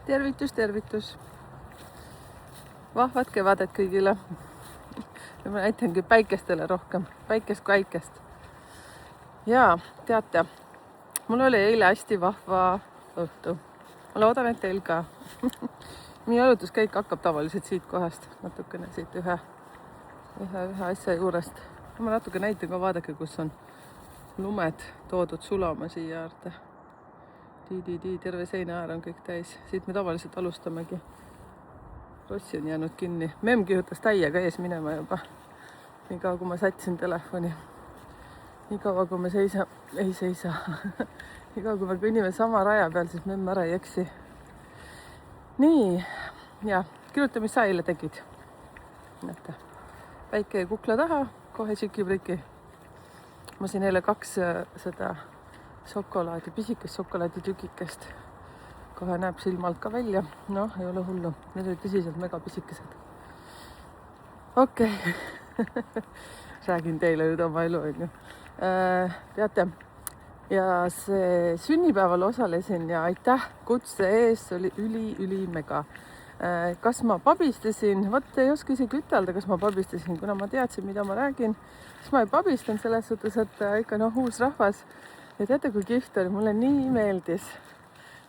tervitus. Vahvat kevadet kõigile. Ja ma näitangi päikestele rohkem, päikest kui äikest. Ja teate, mul oli eile hästi vahva õhtu. Ma loodan, et teil ka. Minu jalutuskäik hakkab tavaliselt siit kohast, natukene siit ühe asja juurest. Ma natuke näitan ka, vaadake, kus on lumed toodud sulama siia äärde. Terve seina äär on kõik täis. Siit me tavaliselt alustamegi. Rossi on jäänud kinni. Memm kihutas täiega ees minema juba. Nii kaua, kui ma sätsin telefoni. Nii kaua, kui me ei seisa. Nii kaua, kui me kõnnime sama raja peal, siis memm ära ei eksi. Nii, ja kirjuta, mis sa eile tegid. Näete, väike kukla taha, kohe tšiki-priki. Ma siin eile 2 seda šokolaadi, pisikest šokolaaditükikest. Kohe näeb silmalt ka välja. Noh, ei ole hullu. Need olid tõsiselt mega pisikesed. Okei. Räägin teile nüüd oma elu, on ju. Teate, ja see sünnipäeval osalesin ja aitäh kutse ees, oli üli mega. Kas ma pabistasin? Vot ei oska isegi ütelda, kas ma pabistasin, kuna ma teadsin, mida ma räägin. Siis ma ei pabistan selles suhtes, et ikka uus rahvas. Ja teate, kui kihvt oli, mulle nii meeldis.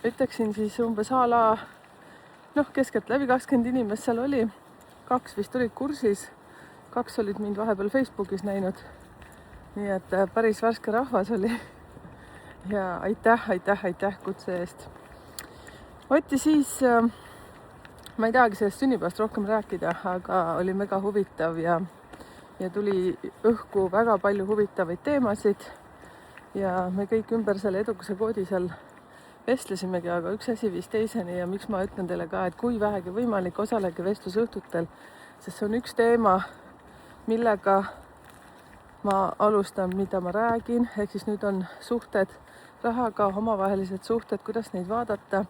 Ütleksin siis umbes keskelt läbi 20 inimest seal oli. 2 vist olid kursis. 2 olid mind vahepeal Facebookis näinud. Nii et päris värske rahvas oli. Ja aitäh kutse eest. Võtti siis, ma ei tahagi sellest sünnipäevast rohkem rääkida, aga oli mega huvitav ja tuli õhku väga palju huvitavaid teemasid. Ja me kõik ümber selle edukuse koodi seal vestlesimegi, aga üks asi viis teiseni ja miks ma ütlen teile ka, et kui vähegi võimalik, osalege vestlusõhtutel, sest see on üks teema, millega ma alustan, mida ma räägin, ehk siis nüüd on suhted rahaga, omavahelised suhted, kuidas neid vaadata.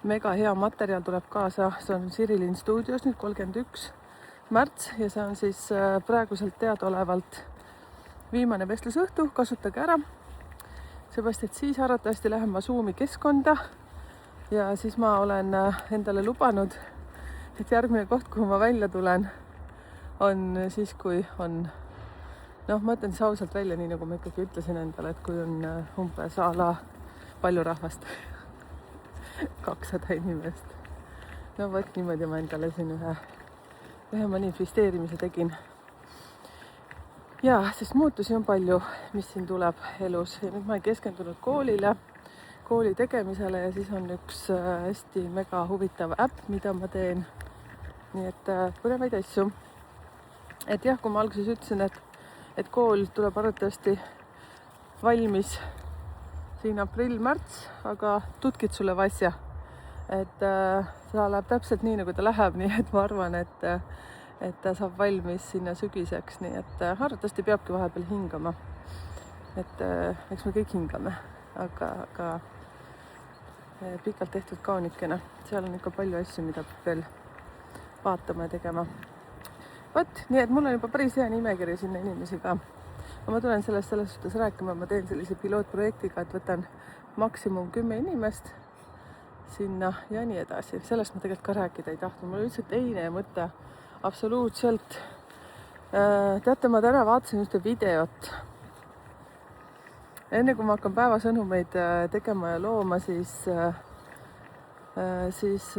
Mega hea materjal tuleb kaasa, see on Sirilin stuudios nüüd 31. märts ja see on siis praeguselt teadaolevalt viimane vestlusõhtu, kasutage ära. Seepärast, et siis arvatavasti lähen ma Zoomi keskkonda ja siis ma olen endale lubanud, et järgmine koht, kuhu ma välja tulen, on siis, kui on, ma ütlen siis ausalt välja, nii nagu ma ikkagi ütlesin endale, et kui on umbes palju rahvast, 200 inimest. No võt niimoodi ma endale siin ühe manifesteerimise tegin. Ja, sest muutusi on palju, mis siin tuleb elus. Ja nüüd ma ei keskendunud kooli tegemisele ja siis on üks hästi mega huvitav äpp, mida ma teen. Nii et põnevaid asju. Et jah, kui ma alguses ütlesin, et kool tuleb arvatavasti valmis siin aprill-märts, aga tutkid sulle vasja. Et see läheb täpselt nii, nagu ta läheb, nii et ma arvan, et ta saab valmis sinna sügiseks, nii et arvatavasti peabki vahepeal hingama. Et eks me kõik hingame, aga pikalt tehtud kaunikene. Seal on ikka palju asju, mida veel vaatama ja tegema. Võt, nii et mul on juba päris hea nimekiri sinna inimesi ka. Ma tulen selles suhtes rääkima, ma teen sellise pilootprojektiga, et võtan maksimum 10 inimest sinna ja nii edasi. Sellest ma tegelikult ka rääkida ei tahtnud. Mul oli üldse teine mõte. Absoluutselt. Teate, ma täna vaatasin ühte videot. Enne kui ma hakkan päevasõnumeid tegema ja looma, siis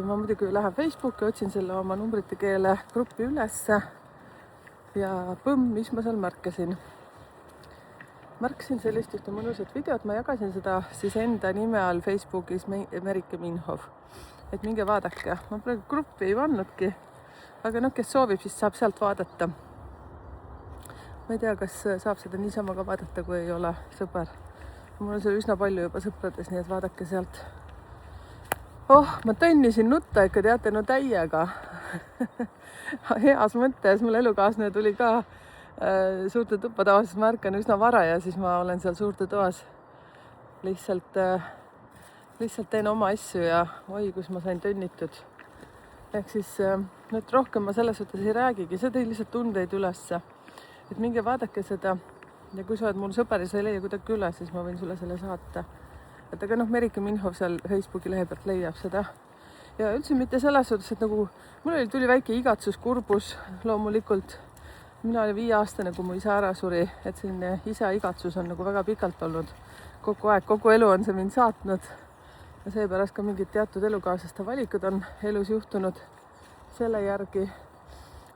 ma muidugi lähen Facebooki, otsin selle oma numbrite keele gruppi ülesse ja mis ma seal märkasin. Märkasin sellist ühte mõnusat videot, ma jagasin seda siis enda nime all Facebookis Merike Minhoff. Et minge vaadake, ma praegu gruppi ei vannudki. Aga kes soovib, siis saab sealt vaadata. Ma ei tea, kas saab seda niisama ka vaadata, kui ei ole sõber. Mul on seal üsna palju juba sõprades, nii et vaadake sealt. Ma tõnnisin nutta ikka, teate, täiega. Heas mõttes, mul elukaaslane tuli ka suurte tuppa tavaliselt, ma ärkan üsna vara ja siis ma olen seal suurte toas. Lihtsalt teen oma asju ja kus ma sain tõnnitud. Ehk siis nüüd rohkem ma selles suhtes ei räägigi, see tõi lihtsalt tundeid ülesse. Et minge vaadake seda ja kui sa oled mul sõber ja sa ei leia kuidagi üles, siis ma võin sulle selle saata. Et aga Merike Minhoff seal Facebooki lehe pealt leiab seda. ja üldse mitte selles suhtes, et nagu mul tuli väike igatsus, kurbus loomulikult. Mina olin 5-aastane, kui mu isa ära suri, et selline isa igatsus on nagu väga pikalt olnud kogu aeg, kogu elu on see mind saatnud ja seepärast ka mingid teatud elukaaslaste valikud on elus juhtunud selle järgi,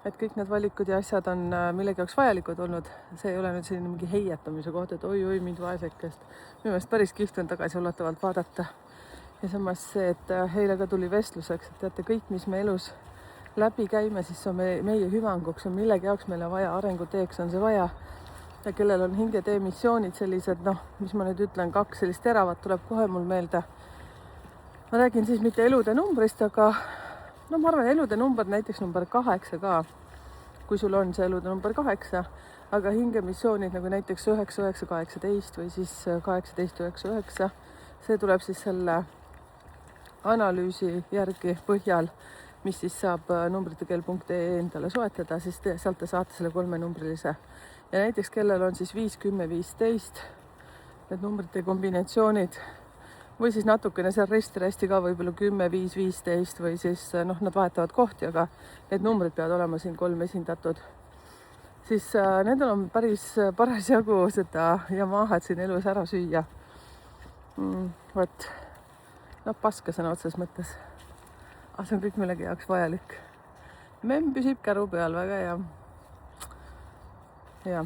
et kõik need valikud ja asjad on millegi jaoks vajalikud olnud. See ei ole nüüd selline mingi heietamise koht, et oi mind vaesekest. Minu meelest päris kihvt on tagasiulatavalt vaadata. Ja samas see, et eile ka tuli vestluseks, et teate, kõik, mis me elus läbi käime, siis on meie hüvanguks, on millegi jaoks meile vaja, arenguteeks on see vaja. Ja kellel on hingetee missioonid sellised, mis ma nüüd ütlen, 2 sellist teravat tuleb kohe mul meelde. Ma räägin siis mitte elude numbrist, aga ma arvan, elude number, näiteks number 8 ka, kui sul on see elude number 8, aga hingemissioonid nagu näiteks 9918 või siis 1899, see tuleb siis selle analüüsi järgi põhjal, mis siis saab numbritekeel.ee endale soetada, siis sealt te saate selle 3-numbrilise. Ja näiteks kellel on siis 5, 10, 15, need numbrite kombinatsioonid, või siis natukene seal resti ka võib-olla 10, 5, 15 või siis nad vahetavad kohti, aga need numbrid peavad olema siin 3 esindatud. Siis nendel on päris parasjagu seda Yamahat siin elus ära süüa. Vot, paska sõna otses mõttes. Aga see on kõik millegi jaoks vajalik. Memm püsib käru peal, väga hea. Ja,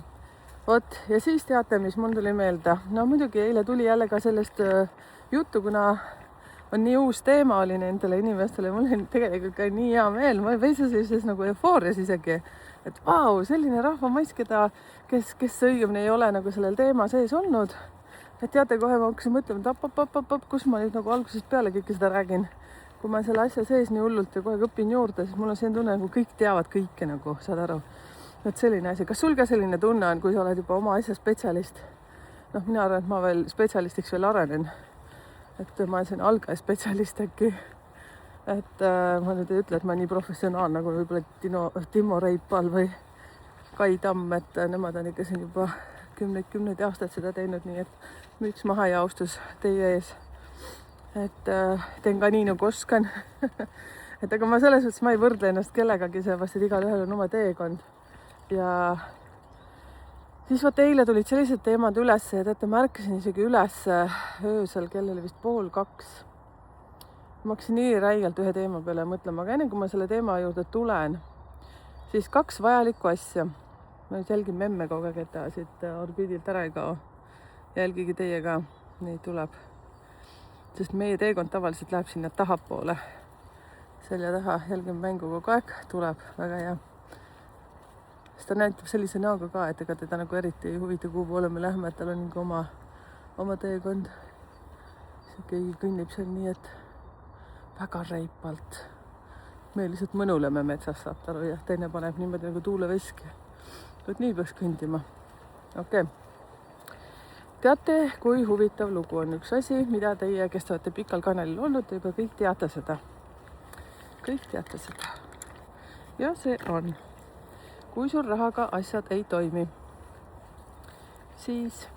vot, ja siis teate, mis mul tuli meelde. Muidugi eile tuli jälle ka sellest juttu, kuna on nii uus teema oli nendele inimestele. Mul on tegelikult ka nii hea meel. Ma olen sellises nagu eufoorias isegi, et vau, selline rahvamaiss, kes õigemini ei ole nagu sellel teema sees olnud. Et teate, kohe ma hakkasin mõtlema, et kus ma nüüd nagu algusest peale kõike seda räägin. Kui ma selle asja sees nii hullult ja kohe õpin juurde, siis mul on selline tunne, nagu kõik teavad kõike, nagu saad aru. Et selline asi. Kas sul ka selline tunne on, kui sa oled juba oma asja spetsialist? Mina arvan, et ma veel spetsialistiks veel arenen. Et ma olen selline algaja spetsialist äkki. Et ma nüüd ei ütle, et ma nii professionaal nagu võib-olla Timo Reipal või Kai Tamm, et nemad on ikka siin juba kümneid aastaid seda teinud, nii et müts maha ja austus teie ees. Et teen ka nii, nagu oskan. Et aga ma selles mõttes ma ei võrdle ennast kellegagi, sellepärast, et igal ühel on oma teekond. Ja siis vaat eile tulid sellised teemad üles, et ma ärkasin isegi üles öösel, kell oli vist 1:30. Ma hakkasin nii räigelt ühe teema peale mõtlema, aga enne kui ma selle teema juurde tulen, siis 2 vajalikku asja. Ma nüüd jälgin memme kogu aeg, et ta siit orbiidilt ära ei kao. Jälgigi teie ka, nii tuleb. Sest meie teekond tavaliselt läheb sinna tahapoole. Selja taha jälgin mängu kogu aeg, tuleb väga hea. Sest ta näitab sellise näoga ka, et ega teda nagu eriti ei huvita, kuhu poole me lähme, et tal on nagu oma teekond. Keegi kõnnib seal nii, et väga reipalt. Me lihtsalt mõnuleme metsas, saate aru, ja teine paneb niimoodi nagu tuuleveski. Et nii peaks kõndima. Okei. Teate, kui huvitav lugu on üks asi, mida teie, kes te olete pikal kanalil olnud, te juba kõik teate seda. Kõik teate seda. Ja see on, kui sul rahaga asjad ei toimi, siis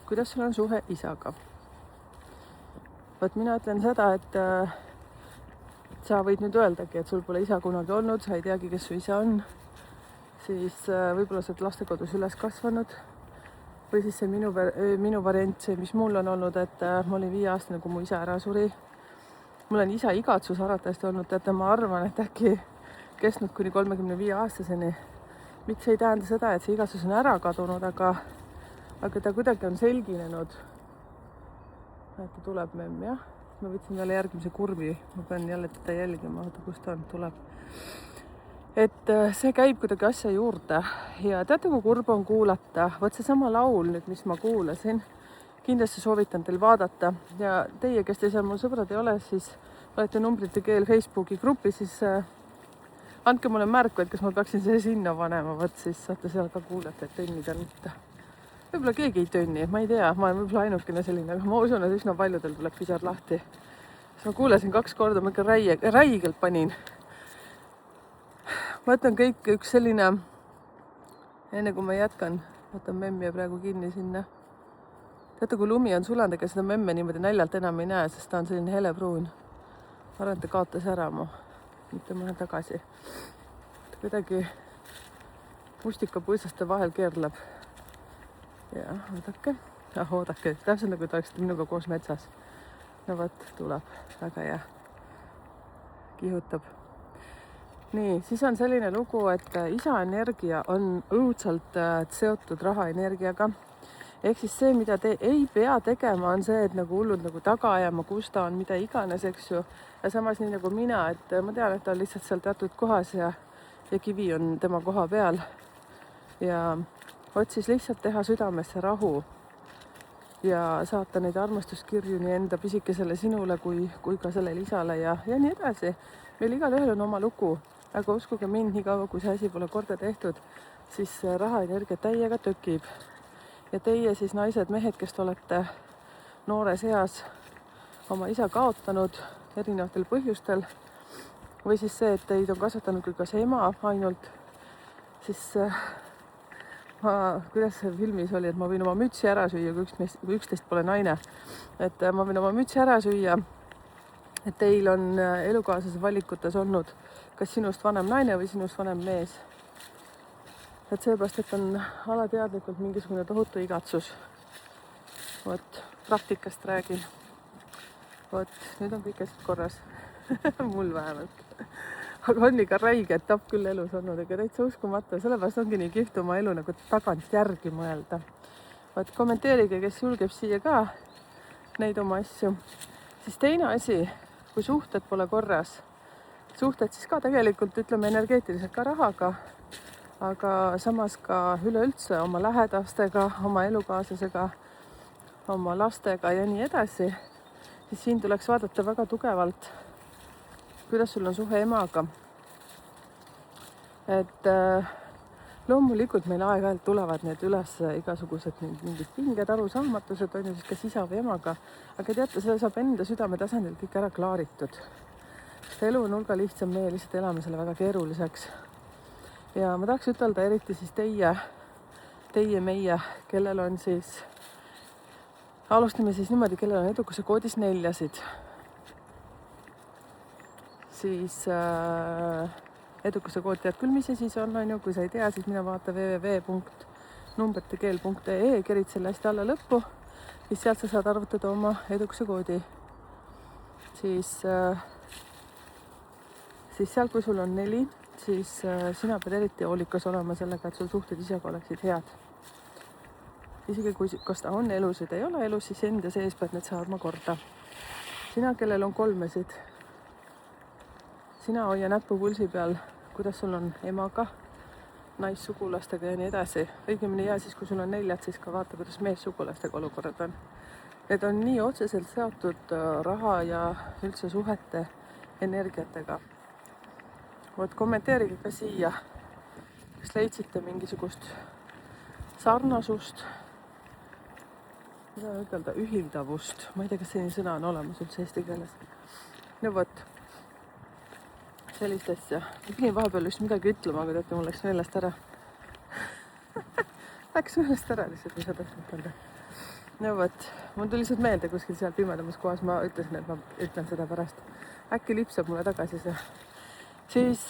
kuidas sul on suhe isaga? Võt mina ütlen seda, et sa võid nüüd öeldagi, et sul pole isa kunagi olnud, sa ei teagi, kes su isa on, siis võib-olla sa oled lastekodus üles kasvanud. Või siis see minu variant, see, mis mul on olnud, et ma olin 5-aastane, kui mu isa ära suri. Mul on isa igatsus arvatavasti olnud, et ma arvan, et äkki kestnud kuni 35-aastaseni. Miks ei tähenda seda, et see igatsus on ära kadunud, aga ta kuidagi on selginenud. Et ta tuleb memm, jah. Ma võtsin jälle järgmise kurvi. Ma pean jälle teda jälgima, kus ta on, tuleb. Et see käib kuidagi asja juurde ja teate, kui kurb on kuulata. Võt see sama laul nüüd, mis ma kuulasin, kindlasti soovitan teil vaadata ja teie, kes te seal mul sõbrad ei ole, siis olete numbrite keel Facebooki gruppi, siis andke mulle märku, et kas ma peaksin see sinna panema, võt siis saate seal ka kuulata, et tõnnida mitte. Võib-olla keegi ei tönni, ma ei tea, ma olen võib-olla ainukene selline, aga ma usun, et üsna paljudel tuleb pisar lahti. Ma kuulasin 2 korda, ma ikka räigelt panin. Ma võtan kõik üks selline, enne kui ma jätkan, võtan memmi ja praegu kinni sinna. Teate, kui lumi on sulanud, ega seda memme niimoodi näljalt enam ei näe, sest ta on selline helepruun. arvan, ta kaotas ära mu, mitte mõne tagasi. Ta kuidagi mustikapuisaste vahel keerleb. Ja oodake, täpselt nagu ta oleks minuga koos metsas. No vot, tuleb, väga hea. Kihutab. Nii, siis on selline lugu, et isa energia on õudselt seotud rahaenergiaga. Ehk siis see, mida te ei pea tegema, on see, et nagu hullud nagu taga ajama, kus ta on, mida iganes, eks ju. Ja samas nii nagu mina, et ma tean, et ta on lihtsalt seal teatud kohas ja kivi on tema koha peal. Ja otsis lihtsalt teha südamesse rahu ja saata neid armastuskirju nii enda pisikesele sinule kui ka sellele isale ja nii edasi. Meil igal ühel on oma lugu, aga uskuge mind, nii kaua kui see asi pole korda tehtud, siis rahaenergia täiega tökib. Ja teie siis naised, mehed, kes olete noores eas oma isa kaotanud erinevatel põhjustel või siis see, et teid on kasvatanud kui kas ema ainult, siis kuidas see filmis oli, et ma võin oma mütsi ära süüa, kui 11 pole naine. Et ma võin oma mütsi ära süüa, et teil on elukaaslase valikutes olnud kas sinust vanem naine või sinust vanem mees. Et seepärast, et on alateadlikult mingisugune tohutu igatsus. Vot, praktikast räägin. Vot, nüüd on kõik asjad korras. Mul vähemalt. Aga on ikka räige etapp küll elus olnud, ega täitsa uskumata. Sellepärast ongi nii kihvt oma elu nagu tagant järgi mõelda. Vot, kommenteerige, kes julgeb siia ka neid oma asju. Siis teine asi, kui suhted pole korras. Suhted siis ka tegelikult, ütleme, energeetiliselt ka rahaga, aga samas ka üleüldse oma lähedastega, oma elukaaslasega, oma lastega ja nii edasi. Siis siin tuleks vaadata väga tugevalt, kuidas sul on suhe emaga. Et loomulikult meil aeg-ajalt tulevad need üles igasugused mingid pinged, arusaamatused, on ju siis kas isa või emaga. Aga teate, see saab enda südame tasandil kõik ära klaaritud. Elu on hulga lihtsam, meie lihtsalt elame selle väga keeruliseks. Ja ma tahaks ütelda eriti siis teie meie, kellel on siis, alustame siis niimoodi, kellel on edukuse koodis 4. Siis edukuse kood tead küll, mis see siis on, kui sa ei tea, siis mina vaata www.numbertekeel.ee, kerid selle hästi alla lõppu, siis sealt sa saad arvutada oma edukuse koodi. Siis seal, kui sul on 4, siis sina pead eriti hoolikas olema sellega, et sul suhted isaga oleksid head. Isegi kui kas ta on elus või ta ei ole elus, siis enda sees pead need saadma korda. Sina, kellel on 3, sina hoia näppu pulsi peal, kuidas sul on emaga, naissugulastega ja nii edasi. Õigemini ja siis, kui sul on 4, siis ka vaata, kuidas meessugulastega olukorrad on. Need on nii otseselt seotud raha ja üldse suhete energiatega. Vot kommenteerige ka siia, kas leidsite mingisugust sarnasust, mida ütelda, ühildavust. Ma ei tea, kas selline sõna on olemas üldse eesti keeles. No vot, sellist asja. Ma pidin vahepeal just midagi ütlema, aga teate, mul läks meelest ära. Läks meelest ära lihtsalt, mis sa tahtnud öelda. No vot, mul tuli lihtsalt meelde kuskil seal pimedamas kohas, ma ütlesin, et ma ütlen seda pärast. Äkki lipsab mulle tagasi see. Siis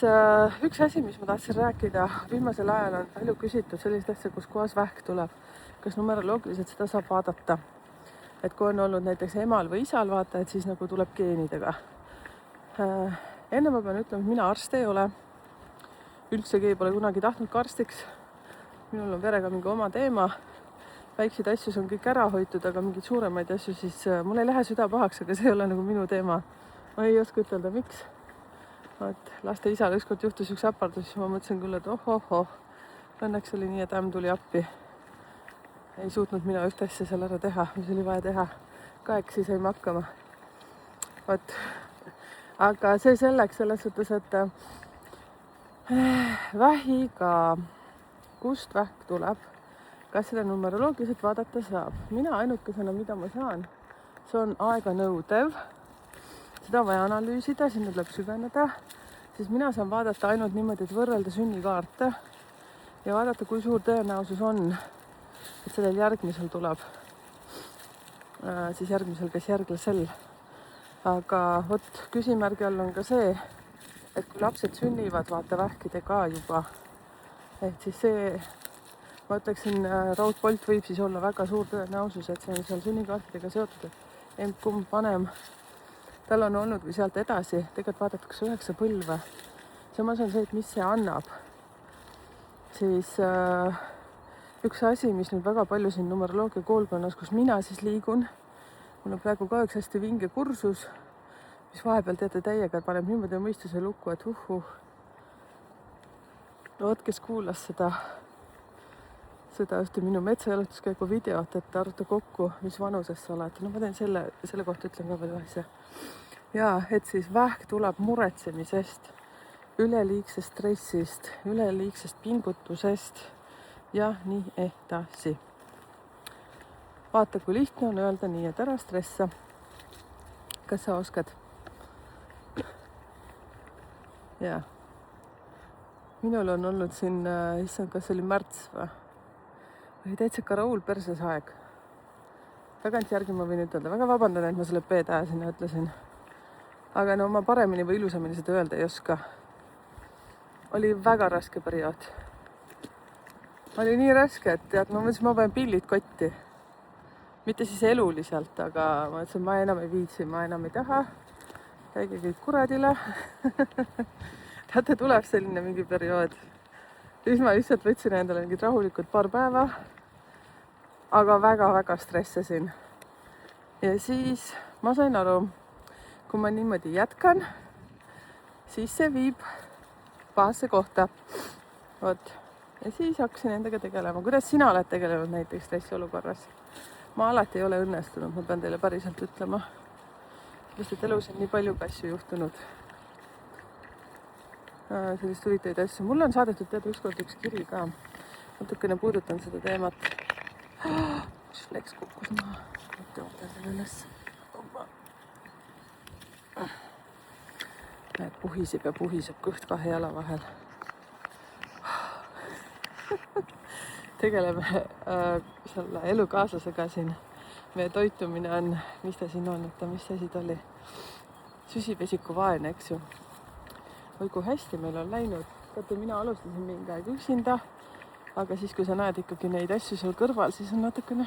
üks asi, mis ma tahtsin rääkida, viimasel ajal on palju küsitud sellist asja, kus kohas vähk tuleb. Kas numeroloogiliselt seda saab vaadata? Et kui on olnud näiteks emal või isal vaata, et siis nagu tuleb geenidega. Enne ma pean ütlema, et mina arst ei ole. Üldsegi pole kunagi tahtnud ka arstiks. Minul on verega mingi oma teema. Väikseid asju on kõik ära hoitud, aga mingid suuremaid asju siis mul ei lähe süda pahaks, aga see ei ole nagu minu teema. Ma ei oska ütelda, miks. Laste isal ükskord juhtus üks äpardus, siis ma mõtlesin küll, et õnneks oli nii, et ämm tuli appi. Ei suutnud mina ühte asja seal ära teha, mis oli vaja teha. Kahekesi saime hakkama. Vot. Aga see selleks, selles suhtes, et vähiga, kust vähk tuleb, kas seda numeroloogiliselt vaadata saab. Mina ainukesena, mida ma saan, see on aega nõudev. Seda on vaja analüüsida, sinna tuleb süveneda, siis mina saan vaadata ainult niimoodi, et võrrelda sünnikaarte ja vaadata, kui suur tõenäosus on, et sellel järgmisel tuleb, siis järgmisel, kes järglasel aga vot küsimärgi all on ka see, et kui lapsed sünnivad, vaata vähkide ka juba, et siis see, ma ütleksin, raudpolt võib siis olla väga suur tõenäosus, et see on seal sünnikaartidega seotud, et emb-kumb vanem tal on olnud või sealt edasi, tegelikult vaadatakse 9 põlve. Samas on see, et mis see annab. Siis üks asi, mis nüüd väga palju siin numeroloogia koolkonnas, kus mina siis liigun, mul on praegu ka üks hästi vinge kursus, mis vahepeal teate täiega paneb niimoodi mõistuse lukku, et vot kes kuulas seda ühte minu metsaelutuskäigu videot, et arvuta kokku, mis vanuses sa oled. No ma teen selle kohta ütlen ka palju asja. Ja, et siis vähk tuleb muretsemisest, üleliigsest stressist, üleliigsest pingutusest ja nii edasi. Vaata, kui lihtne on öelda nii, et ära stressa. Kas sa oskad? Ja. Minul on olnud siin, kas oli märts või täitsa Raul perses aeg. Tagantjärgi ma võin ütelda, väga vabandan, et ma selle P-tähe sinna ütlesin. Aga no ma paremini või ilusamini seda öelda ei oska. Oli väga raske periood. Oli nii raske, et tead, ma mõtlesin, ma panen pillid kotti. Mitte siis eluliselt, aga ma ütlesin, ma enam ei viitsi, ma enam ei taha. Käige kõik kuradile. Teate, tuleb selline mingi periood. Siis ma lihtsalt võtsin endale mingid rahulikud paar päeva, aga väga-väga stressasin. Ja siis ma sain aru, kui ma niimoodi jätkan, siis see viib pahasse kohta. Vot. Ja siis hakkasin endaga tegelema. Kuidas sina oled tegelenud näiteks stressiolukorras? Ma alati ei ole õnnestunud, ma pean teile päriselt ütlema. Sest et elus on nii palju asju juhtunud. Sellist huvitaid asju. Mulle on saadetud teada ükskord üks kiri ka. Natukene puudutan seda teemat. Mis fleks kukkus maha. Võtan selle üles. Puhiseb ja puhiseb kõht 2 jala vahel. Tegeleme selle elukaaslasega siin. Meie toitumine on, mis ta siin on, mis see siit oli? Süsivesiku vaene, eks ju. Või kui hästi meil on läinud. Teate, mina alustasin mingi aeg üksinda, aga siis, kui sa näed ikkagi neid asju seal kõrval, siis on natukene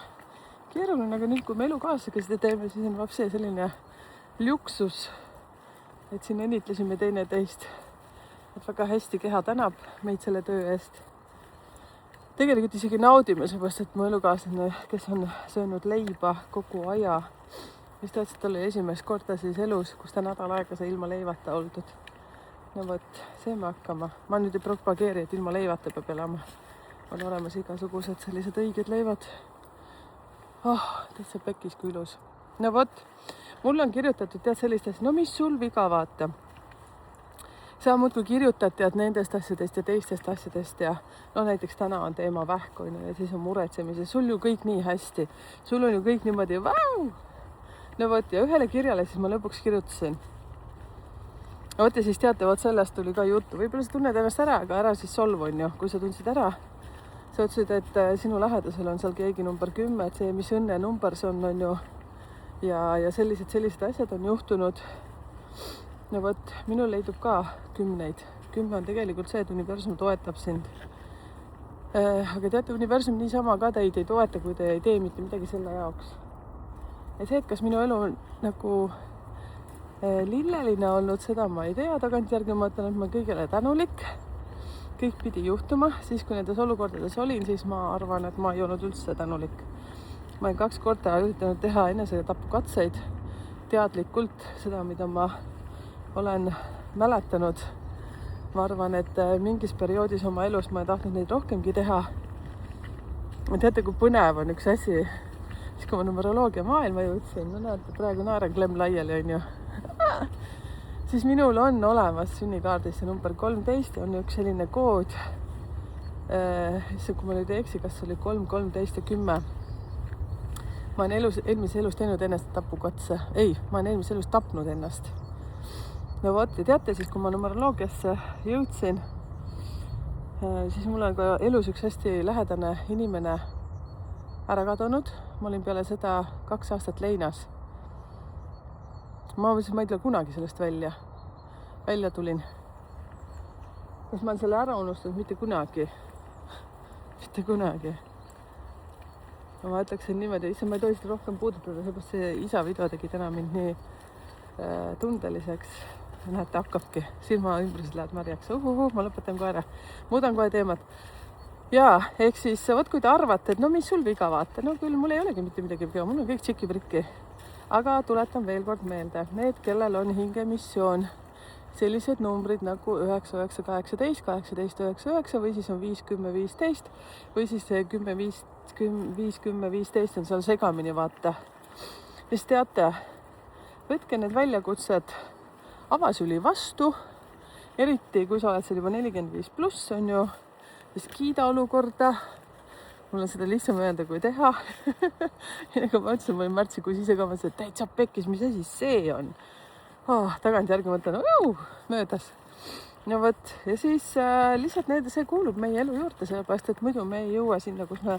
keeruline. Aga nüüd, kui me elukaaslasega seda teeme, siis on vapse selline luksus, et siin õnnitlesime teineteist. Et väga hästi keha tänab meid selle töö eest. Tegelikult isegi naudime seepärast, et mu elukaaslane, kes on söönud leiba kogu aja, mis teadsid, tal oli esimest korda siis elus, kus ta nädal aega sai ilma leivata oldud. No vot, see me hakkama. Ma nüüd ei propageeri, et ilma leivata peab elama. On olemas igasugused sellised õiged leivad. Täitsa pekis kui ilus. No vot, mulle on kirjutatud tead sellist asja, no mis sul viga vaata. Sa muudkui kirjutad tead nendest asjadest ja teistest asjadest ja no näiteks täna on teema vähkoine ja siis on muretsemise. Sul ju kõik nii hästi. Sul on ju kõik niimoodi, vau! No vot, ja ühele kirjale siis ma lõpuks kirjutasin. Vot ja siis teate, vot sellest tuli ka juttu. Võib-olla sa tunned ennast ära, aga ära siis solvu on ju. Kui sa tundsid ära, sa ütlesid, et sinu lähedasel on seal keegi number 10, et see, mis õnne number see on ju. Ja sellised asjad on juhtunud. No vot, minul leidub ka 10. 10 on tegelikult see, et universum toetab sind. Aga teate, universum niisama ka teid ei toeta, kui te ei tee mitte midagi selle jaoks. Ja see, et kas minu elu on nagu lilleline olnud, seda ma ei tea. Tagantjärgi ma ütlen, et ma kõigele tänulik. Kõik pidi juhtuma. Siis, kui nendes olukordades olin, siis ma arvan, et ma ei olnud üldse tänulik. Ma olen 2 korda üritanud teha enesetapukatseid teadlikult, seda, mida ma olen mäletanud. Ma arvan, et mingis perioodis oma elus ma ei tahtnud neid rohkemgi teha. Teate, kui põnev on üks asi. Siis, kui ma numeroloogia maailma jõudsin, no näete, praegu naaren klemm laiali on ju. Siis minul on olemas sünnikaardis see number 13 on üks selline kood. Kui ma nüüd ei eksi, kas oli 3, 13 ja 10. Ma olen eelmises elus teinud ennast tapukatse. Ei, ma olen eelmises elus tapnud ennast. No vot, ja teate siis, kui ma numeroloogiasse jõudsin, siis mul on ka elus üks hästi lähedane inimene ära kadunud. Ma olin peale seda 2 aastat leinas. ma ei tule kunagi sellest välja tulin. kas ma olen selle ära unustanud? Mitte kunagi. Ma ütleksin niimoodi, issand, ma ei tohi seda rohkem puudutada, seepärast see isa video tegi täna mind nii tundeliseks. Näete, hakkabki, silmaümbrised lähevad märjaks. Ma lõpetan kohe ära, muudan kohe teemat. Jaa, ehk siis vot kui te arvate, et no mis sul viga, vaata, no küll mul ei olegi mitte midagi viga, mul on kõik tšiki-prikki. Aga tuletan veel kord meelde, need, kellel on hingemissioon, sellised numbrid nagu 9, 9, 18, 18, 9, 9 või siis on 5, 10, 15 või siis 10, 5, 10, 15 on seal segamini, vaata. Ja siis teate, võtke need väljakutsed avasüli vastu, eriti kui sa oled seal juba 45 pluss, on ju, siis kiida olukorda. Mul on seda lihtsam öelda kui teha. Ja nagu ma ütlesin, ma olin märtsikuus ise ka mõtlesin, et täitsa pekkis, mis asi see on. Tagantjärgi mõtlen, möödas. No võt, ja siis lihtsalt see kuulub meie elu juurde, sellepärast, et muidu me ei jõua sinna, kus me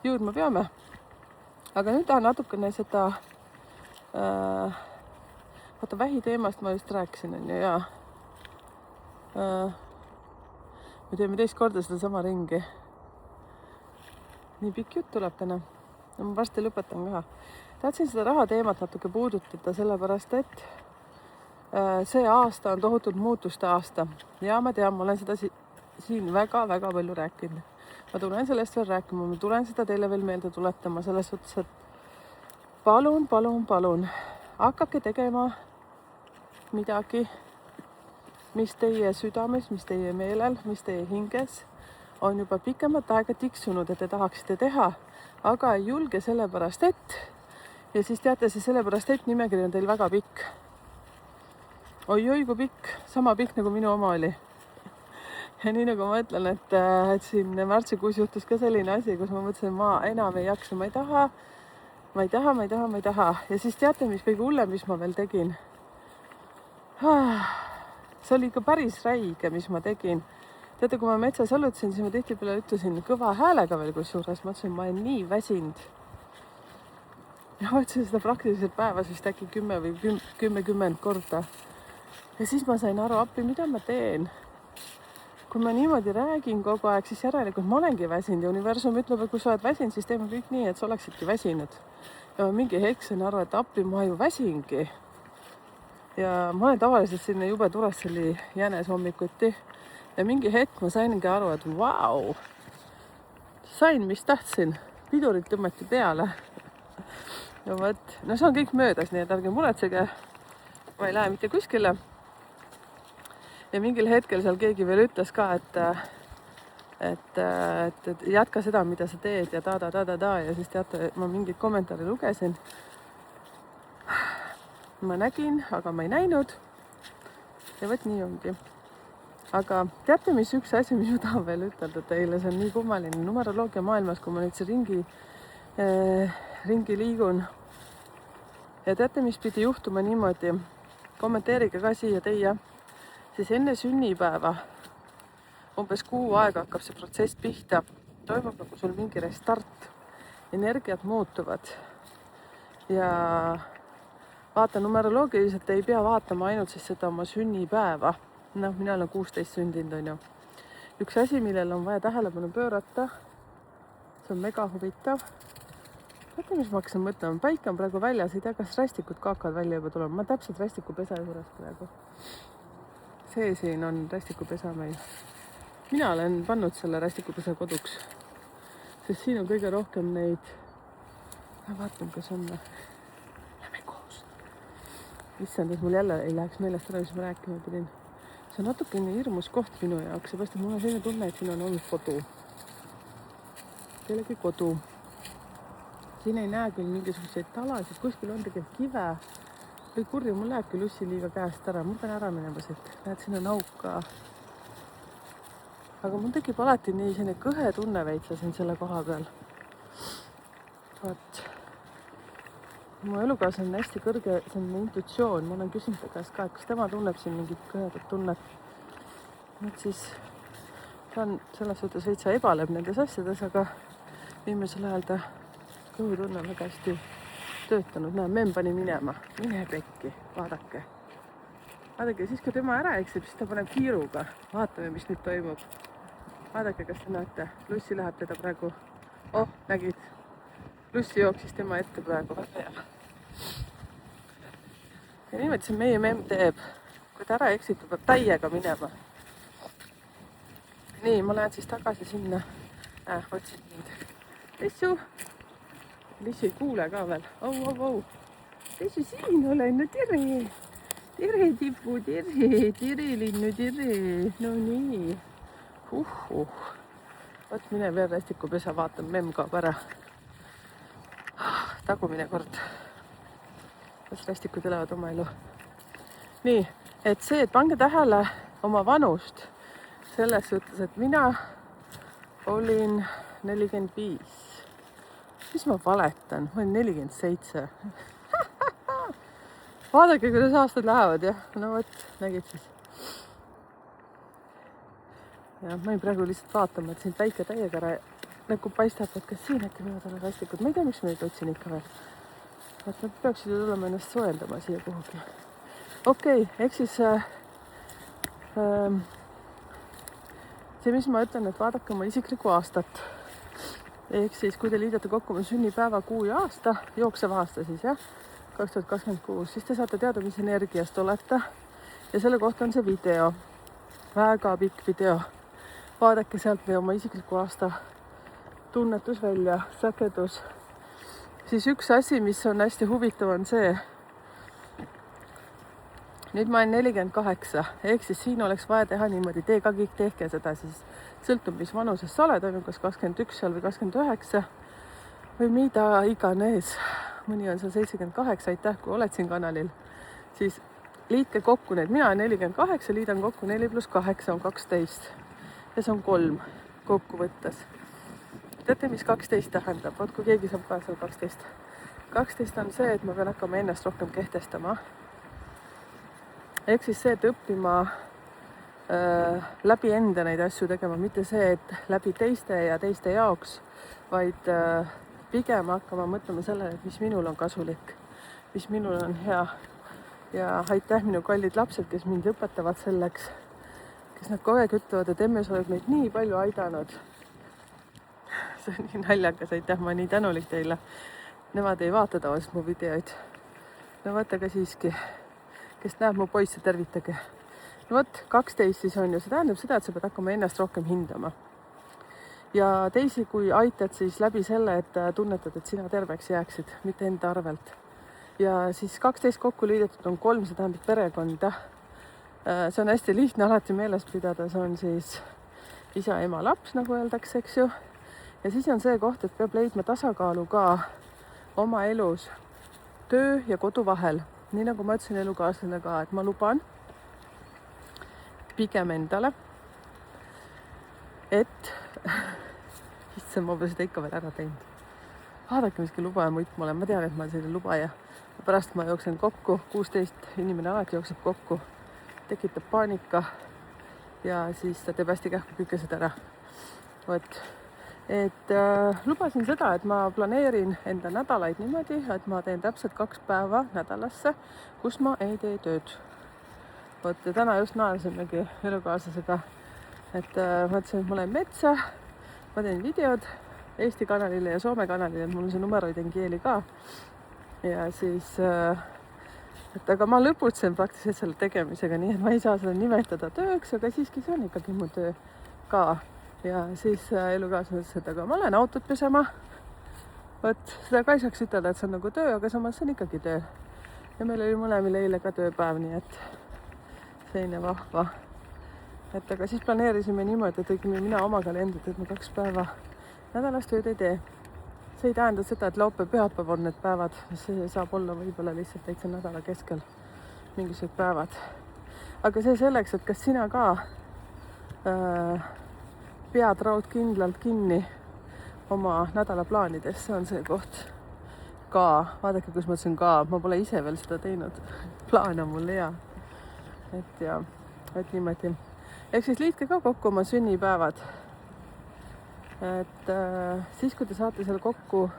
jõudma peame. Aga nüüd tahan natukene seda vaata, vähiteemast ma just rääkisin, on ju, ja me teeme teist korda seda sama ringi. Nii pikk jutt tuleb täna. Ja ma varsti lõpetan ka. Tahtsin seda rahateemat natuke puudutada, sellepärast, et see aasta on tohutult muutuste aasta. Ja ma tean, ma olen seda siin väga-väga palju rääkinud. Ma tulen sellest veel rääkima, ma tulen seda teile veel meelde tuletama, selles suhtes, et palun, hakake tegema midagi, mis teie südames, mis teie meelel, mis teie hinges on juba pikemat aega tiksunud, et te tahaksite teha, aga ei julge sellepärast, et ja siis teate, see sellepärast, et nimekiri on teil väga pikk. Oi, kui pikk, sama pikk nagu minu oma oli. Ja nii nagu ma ütlen, et siin märtsikuus juhtus ka selline asi, kus ma mõtlesin, ma enam ei jaksa, ma ei taha. Ja siis teate, mis kõige hullem, mis ma veel tegin? See oli ikka päris räige, mis ma tegin. Teate, kui ma metsas alutasin, siis ma tihtipeale ütlesin kõva häälega veel kusjuures. Ma ütlesin, ma olen nii väsinud. Ja ma ütlesin seda praktiliselt päevas vist äkki 10 või 10 korda. Ja siis ma sain aru, appi, mida ma teen. Kui ma niimoodi räägin kogu aeg, siis järelikult ma olengi väsinud. Ja universum ütleb, et kui sa oled väsinud, siis teeme kõik nii, et sa oleksidki väsinud. Ja ma mingi hetk sain aru, et appi, ma ju väsingi. Ja ma olen tavaliselt sinna jube Turesseli jänes hommikuti. Ja mingi hetk ma saingi aru, et vau, sain, mis tahtsin. Pidurid tõmmati peale. Ja võt, no see on kõik möödas, nii et ärge muretsege. Ma ei lähe mitte kuskile. Ja mingil hetkel seal keegi veel ütles ka, et jätka seda, mida sa teed ja ta. Ja siis teate, ma mingid kommentaari lugesin. Ma nägin, aga ma ei näinud. Ja võt nii ongi. Aga teate, mis üks asi, mis ma tahan veel ütelda teile, see on nii kummaline numeroloogia maailmas, kui ma nüüd see ringi liigun. Ja teate, mis pidi juhtuma niimoodi? Kommenteerige ka siia teie. Siis enne sünnipäeva, umbes kuu aega hakkab see protsess pihta. Toimub nagu sul mingi restart. Energiat muutuvad. Ja vaata, numeroloogiliselt ei pea vaatama ainult siis seda oma sünnipäeva. Noh, mina olen 16 sündinud, on ju. Üks asi, millel on vaja tähelepanu pöörata, see on mega huvitav. Vaata, mis ma hakkasin mõtlema. Päike on praegu väljas, ei tea, kas rästikud kaakad välja juba tulema. Ma täpselt rästikupesa juures praegu. See siin on rästikupesa meil. Mina olen pannud selle rästikupesa koduks, sest siin on kõige rohkem neid. Ma vaatan, kas on. Lähme koos. Issand, et mul jälle ei läheks meelest ära, mis ma rääkima pidin. See on natukene hirmus koht minu jaoks, seepärast, et mul on selline tunne, et siin on olnud kodu. Kellegi kodu. Siin ei näe küll mingisuguseid talasid, kuskil on tegelikult kive. Või kurju, mul läheb küll ussi liiga käest ära. Mul pean ära minema siit. Näed, siin on auk ka. Aga mul tekib alati nii selline kõhe tunne veitsa siin selle koha peal. Vaat. Mu elukaas on hästi kõrge selline intuitsioon. Ma olen küsinud ta käest ka, et kas tema tunneb siin mingit kõhedat tunnet. Nüüd siis ta on selles suhtes veitsa ebaleb nendes asjades, aga viimasel ajal ta kõhutunne väga hästi töötanud, näe, memm pani minema, mine pekki, vaadake. Vaadake, siis kui tema ära eksib, siis ta paneb kiiruga. Vaatame, mis nüüd toimub. Vaadake, kas te näete, Lussi läheb teda praegu. Oh, nägid, Lussi jooksis tema ette praegu. Ja niimoodi see meie memm teeb. Kui ta ära eksib, ta peab täiega minema. Nii, ma lähen siis tagasi sinna. Otsin mind. Lissu. Lissu ei kuule ka veel. Au. Lissu siin olen, no tere. Tere, tipu, tere, linnu, tere. No nii. Võt mine veel rästikupesa, vaatan, memm kaob ära. Tagumine kord. Kas rästikud elavad oma elu? Nii, et see, et pange tähele oma vanust. Selles suhtes, et mina olin 45. Mis ma valetan? Ma olin 47. Vaadake, kuidas aastad lähevad, jah. No võt, nägid siis. Ja ma olin praegu lihtsalt vaatama, et siin päike täiega nagu paistab, et kas siin äkki võivad olla rästikud. Ma ei tea, miks ma neid otsin ikka veel. Et nad peaksid ju tulema ennast soojendama siia kuhugi. Okei, ehk siis see, mis ma ütlen, et vaadake oma isiklikku aastat. Ehk siis, kui te liidate kokku oma sünnipäeva, kuu ja aasta, jooksev aasta siis, jah, 2026, siis te saate teada, mis energiast olete. Ja selle kohta on see video. Väga pikk video. Vaadake sealt või oma isikliku aasta tunnetus välja, sagedus. Siis üks asi, mis on hästi huvitav, on see. Nüüd ma olen 48, ehk siis siin oleks vaja teha niimoodi, tee ka kõik, tehke seda siis. Sõltub, mis vanuses sa oled, on kas 21 seal või 29 või mida iganes. Mõni on seal 78, aitäh, kui oled siin kanalil. Siis liitke kokku need, mina 48, liidan kokku 4 + 8 on 12 ja see on 3 kokku võttes. Teate, mis 12 tähendab? Vaat kui keegi saab ka seal 12. 12 on see, et ma pean hakkama ennast rohkem kehtestama. Ehk siis see, et õppima läbi enda neid asju tegema, mitte see, et läbi teiste ja teiste jaoks, vaid pigem hakkama mõtlema sellele, et mis minul on kasulik, mis minul on hea. Ja aitäh minu kallid lapsed, kes mind õpetavad selleks, kes nad kogu aeg ütlevad, et emme, sa oled meid nii palju aidanud. See on nii naljakas, aitäh, ma nii tänulik teile. Nemad ei vaata tavaliselt mu videoid. No vaata ka siiski, kes näeb mu poisse, tervitage. No võt, 12 siis on ju, see tähendab seda, et sa pead hakkama ennast rohkem hindama. Ja teisi, kui aitad siis läbi selle, et tunnetad, et sina terveks jääksid, mitte enda arvelt. Ja siis 12 kokku liidetud on 3, see tähendab perekonda. See on hästi lihtne alati meeles pidada, see on siis isa, ema, laps, nagu öeldakse, eks ju. Ja siis on see koht, et peab leidma tasakaalu ka oma elus töö ja kodu vahel. Nii nagu ma ütlesin elukaaslasele ka, et ma luban pigem endale, et issand, ma pole seda ikka veel ära teinud. Vaadake, miski lubaja muit ma olen. Ma tean, et ma olen selline lubaja. Pärast ma jooksen kokku, 16 inimene alati jookseb kokku, tekitab paanika ja siis ta teeb hästi kähku kõike seda ära. Võt. Et lubasin seda, et ma planeerin enda nädalaid niimoodi, et ma teen täpselt 2 päeva nädalasse, kus ma ei tee tööd. Võt, ja täna just naersimegi elukaaslasega, et mõtlesin, et ma lähen metsa, ma teen videod Eesti kanalile ja Soome kanalile, et mul on see numeroid en keeli ka. Ja siis, et aga ma lõputsen praktiliselt selle tegemisega, nii et ma ei saa seda nimetada tööks, aga siiski see on ikkagi mu töö ka. Ja siis elukaaslane ütles, et aga ma lähen autot pesema. Võt, seda ka ei saaks ütelda, et see on nagu töö, aga samas see on ikkagi töö. Ja meil oli mõlemil eile ka tööpäev, nii et selline vahva. Et aga siis planeerisime niimoodi, et õigemi mina oma kalendrit, et ma 2 päeva nädalas tööd ei tee. See ei tähenda seda, et laupäev, pühapäev on need päevad. See saab olla võib-olla lihtsalt täitsa nädala keskel mingisugused päevad. Aga see selleks, et kas sina ka pead raudkindlalt kinni oma nädalaplaanides, see on see koht. Ka, vaadake, kus ma ütlesin ka, ma pole ise veel seda teinud. Plaan on mul hea. Et ja, et niimoodi. Ehk siis liitke ka kokku oma sünnipäevad. Et siis, kui te saate seal kokku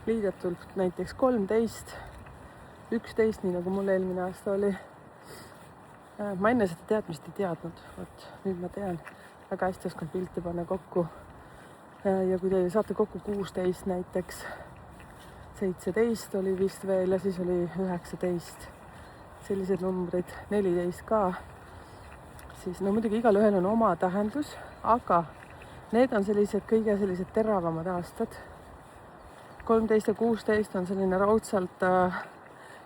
liidetult näiteks 13, 11, nii nagu mul eelmine aasta oli. Ma enne seda teadmist ei teadnud, vot nüüd ma tean, väga hästi oskan pilti panna kokku. Ja kui te saate kokku 16 näiteks, 17 oli vist veel ja siis oli 19, sellised numbrid, 14 ka, siis no muidugi igalühel on oma tähendus, aga need on sellised kõige sellised teravamad aastad. 13 ja 16 on selline raudselt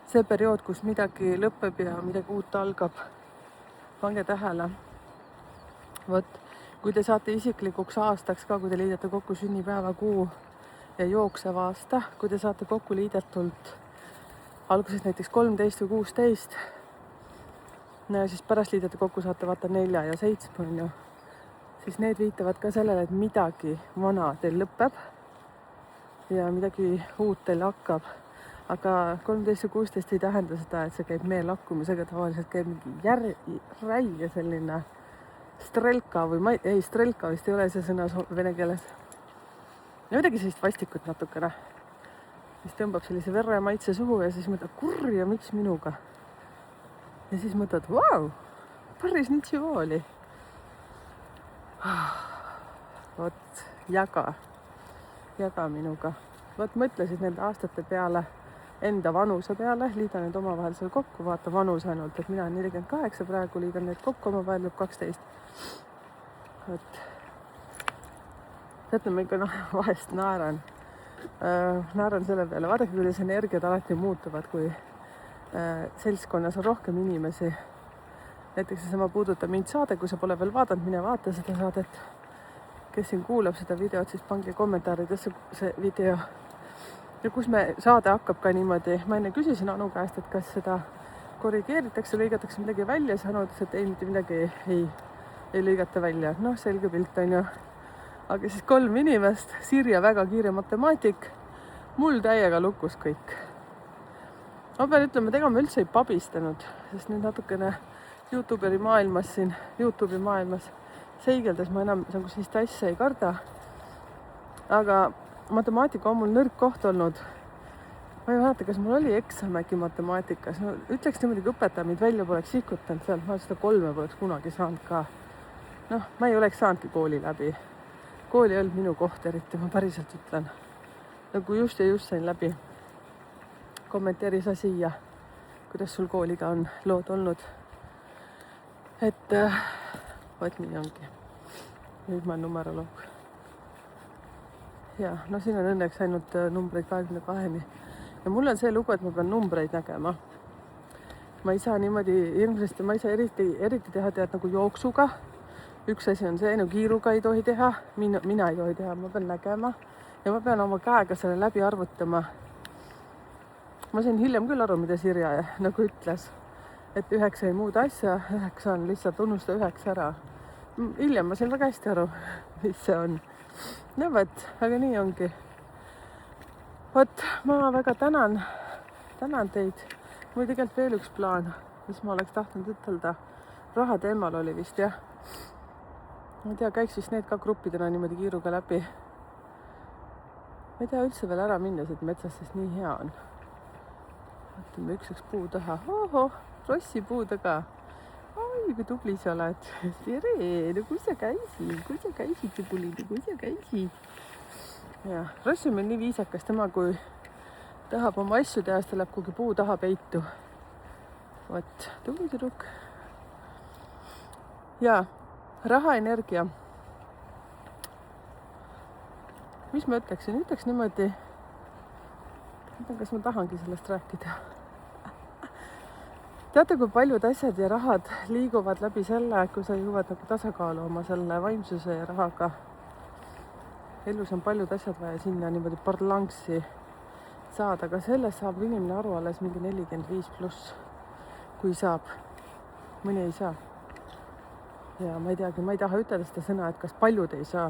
see periood, kus midagi lõpeb ja midagi uut algab. Pange tähele. Vot, kui te saate isiklikuks aastaks ka, kui te liidate kokku sünnipäeva, kuu ja jooksev aasta, kui te saate kokku liidetult alguses näiteks 13 või 16, no siis pärast liidete kokku saate vaata 4 ja 7, on ju, siis need viitavad ka sellele, et midagi vana teil lõpeb ja midagi uut teil hakkab. Aga 13 ja 16 ei tähenda seda, et see käib mee lakkumisega, tavaliselt käib mingi räige selline strelka või strelka vist ei ole see sõna vene keeles. Ja midagi sellist vastikut natukene. Siis tõmbab sellise verre maitse suhu ja siis mõtled, kurja, miks minuga? Ja siis mõtled, vau, päris nitsivoo oli. Vot, jaga minuga. Vot mõtlesid nende aastate peale, enda vanuse peale, liidan need omavahel seal kokku, vaata vanus ainult, et mina olen 48 praegu, liidan need kokku omavahel, lõpp 12. Vot. Teate, ma ikka vahest naeran selle peale. Vaadake, kuidas energiad alati muutuvad, kui seltskonnas on rohkem inimesi. Näiteks seesama Puuduta mind saade, kui sa pole veel vaadanud, mine vaata seda saadet. Kes siin kuulab seda videot, siis pange kommentaaridesse see video. Ja kus me saade hakkab ka niimoodi. Ma enne küsisin Anu käest, et kas seda korrigeeritakse, lõigatakse midagi välja. Siis Anu ütles, et ei, mitte midagi ei lõigata välja. Noh, selge pilt on ju. Aga siis 3 inimest, Sirje väga kiire matemaatik, mul täiega lukus kõik. Ma pean ütlema, et ega ma üldse ei pabistanud, sest nüüd natukene YouTuberi maailmas siin, YouTube'i maailmas seigeldes ma enam sellist asja ei karda. Aga matemaatika on mul nõrk koht olnud. Ma ei mäleta, kas mul oli eksam äkki matemaatikas. No, ütleks niimoodi, kui õpetaja mind välja poleks sikutanud seal, ma seda 3 poleks kunagi saanud ka. Noh, ma ei oleks saanudki kooli läbi. Kool ei olnud minu koht eriti, ma päriselt ütlen. Nagu just sain läbi. Kommenteeri sa siia, kuidas sul kooliga on lood olnud. Et võt nii ongi. Nüüd ma olen numeroloog. Ja, no siin on õnneks ainult numbreid 22-ni. Ja mul on see lugu, et ma pean numbreid nägema. Ma ei saa niimoodi hirmsasti, ma ei saa eriti teha nagu jooksuga. Üks asi on see, kiiruga ei tohi teha, mina ei tohi teha, ma pean nägema ja ma pean oma käega selle läbi arvutama. Ma sain hiljem küll aru, mida Sirje nagu ütles, et 9 ei muud asja, 9 on lihtsalt unusta 9 ära. Hiljem ma sain väga hästi aru, mis see on. No võt, aga nii ongi. Võt, ma väga tänan teid. Mul tegelikult veel üks plaan, mis ma oleks tahtnud ütelda. Raha teemal oli vist, jah. Ma ei tea, käiks vist need ka gruppidena niimoodi kiiruga läbi. Ma ei tea üldse veel ära minna, et metsas sest nii hea on. Vaatame üks puu taha. Oho, Rossi puu taga. Oi, kui tubli sa oled. Tere, no kus sa käisid, tubulid, kus sa käisid? Ja, Ross on meil nii viisakas, tema kui tahab oma asju teha, siis ta läheb kuhugi puu taha peitu. Vot, tubli tüdruk. Ja, rahaenergia. Mis ma ütleksin? Ütleks niimoodi, kas ma tahangi sellest rääkida. Teate, kui paljud asjad ja rahad liiguvad läbi selle, kui sa jõuad nagu tasakaalu oma selle vaimsuse ja rahaga. Elus on paljud asjad vaja sinna niimoodi parlangsi saada, aga sellest saab inimene aru alles mingi 45+, kui saab. Mõni ei saa. Ja ma ei teagi, ma ei taha ütelda seda sõna, et kas paljud ei saa.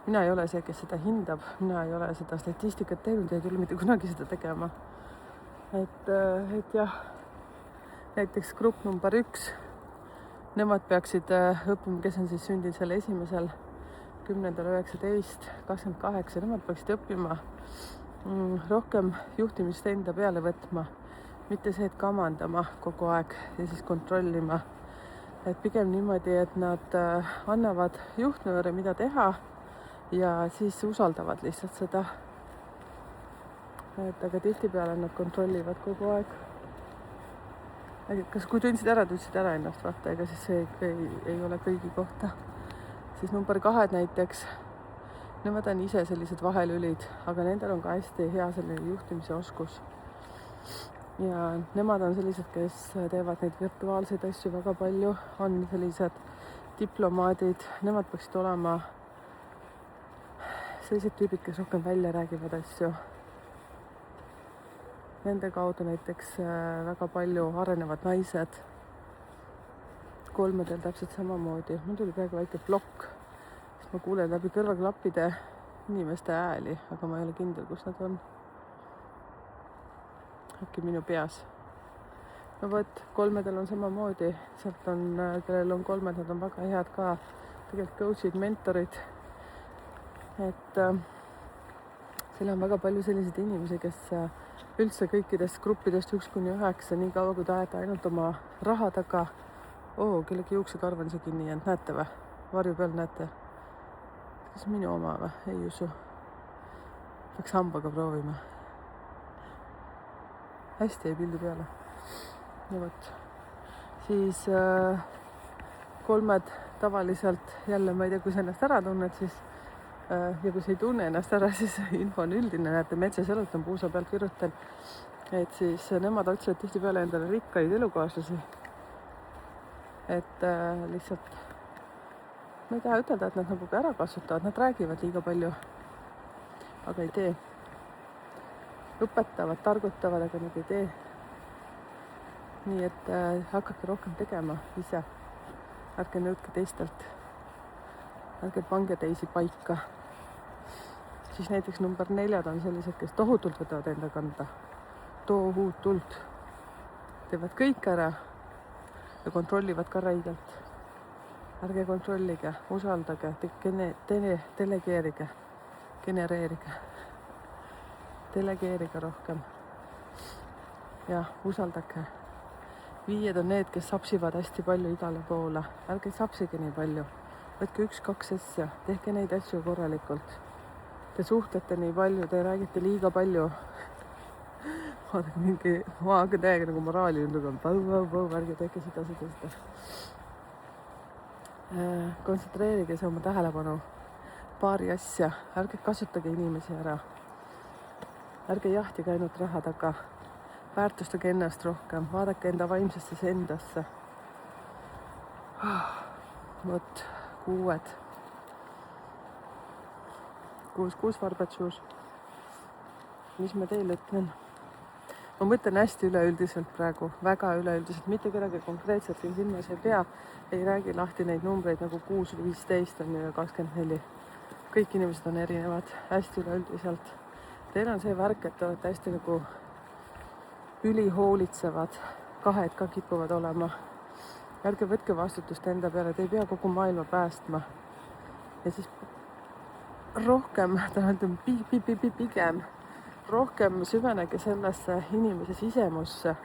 Mina ei ole see, kes seda hindab. Mina ei ole seda statistikat teinud, ei tule mitte kunagi seda tegema. Et jah, näiteks grupp number 1, nemad peaksid õppima, kes on siis sündinud selle 1. 10. 19, 28, nemad peaksid õppima rohkem juhtimist enda peale võtma, mitte see, et kamandama kogu aeg ja siis kontrollima. Et pigem niimoodi, et nad annavad juhtnööre, mida teha ja siis usaldavad lihtsalt seda. Et aga tihtipeale nad kontrollivad kogu aeg. Kas kui tundsid ära ennast, vaata, ega siis see ei ole kõigi kohta. Siis number 2 näiteks, nemad on ise sellised vahelülid, aga nendel on ka hästi hea selline juhtimise oskus. Ja nemad on sellised, kes teevad neid virtuaalseid asju väga palju, on sellised diplomaadid, nemad peaksid olema sellised tüübid, kes rohkem välja räägivad asju. Nende kaudu näiteks väga palju arenevad naised. 3 täpselt samamoodi. Mul tuli praegu väike plokk, sest ma kuulen läbi kõrvaklappide inimeste ääli, aga ma ei ole kindel, kus nad on. Äkki minu peas. No vot, 3 on samamoodi. Sealt on, kellel on 3, nad on väga head ka. Tegelikult coach'id, mentorid. Et seal on väga palju selliseid inimesi, kes üldse kõikidest gruppidest 1-9, nii kaua kui te ajate ainult oma raha taga. Kellegi juuksekarv on see kinni jäänud, näete või? Varju peal näete? Kas minu oma või? Ei usu. Peaks hambaga proovima. Hästi jäi pildi peale. No võt. Siis 3 tavaliselt jälle, ma ei tea, kui sa ennast ära tunned, siis ja kui sa ei tunne ennast ära, siis info on üldine, näete, metsas jalutan, puusa pealt kirjutan. Et siis nemad otsivad tihtipeale endale rikkaid elukaaslasi. Et lihtsalt, ma ei taha ütelda, et nad nagu ära kasutavad, nad räägivad liiga palju, aga ei tee. Õpetavad, targutavad, aga nad ei tee. Nii et hakake rohkem tegema ise. Ärge nõudke teistelt. Ärge pange teisi paika. Siis näiteks number 4 on sellised, kes tohutult võtavad enda kanda. Tohutult. Teevad kõik ära ja kontrollivad ka räigelt. Ärge kontrollige, usaldage, delegeerige, genereerige. Delegeerige rohkem. Ja usaldage. 5 on need, kes sapsivad hästi palju igale poole. Ärge sapsige nii palju. Võtke 1-2 asja, tehke neid asju korralikult. Te suhtlete nii palju, te räägite liiga palju. Vaadake mingi, ma hakkan täiega nagu moraali ümber, ärge tehke seda. Kontsentreerige see oma tähelepanu. Paari asja, ärge kasutage inimesi ära. Ärge jahtige ainult raha taga. Väärtustage ennast rohkem, vaadake enda vaimsesse endasse. Vot, 6. 6 varbetsuus. Mis ma teile ütlen? Ma mõtlen hästi üleüldiselt praegu, väga üleüldiselt, mitte kedagi konkreetselt siin silmas ei pea, ei räägi lahti neid numbreid nagu 6, 15 on ja 24. Kõik inimesed on erinevad, hästi üleüldiselt. Teil on see värk, et te olete hästi nagu ülihoolitsevad, 2 ka kipuvad olema. Ärge võtke vastutust enda peale, te ei pea kogu maailma päästma. Ja siis rohkem, pigem, rohkem süvenege sellesse inimese sisemusse.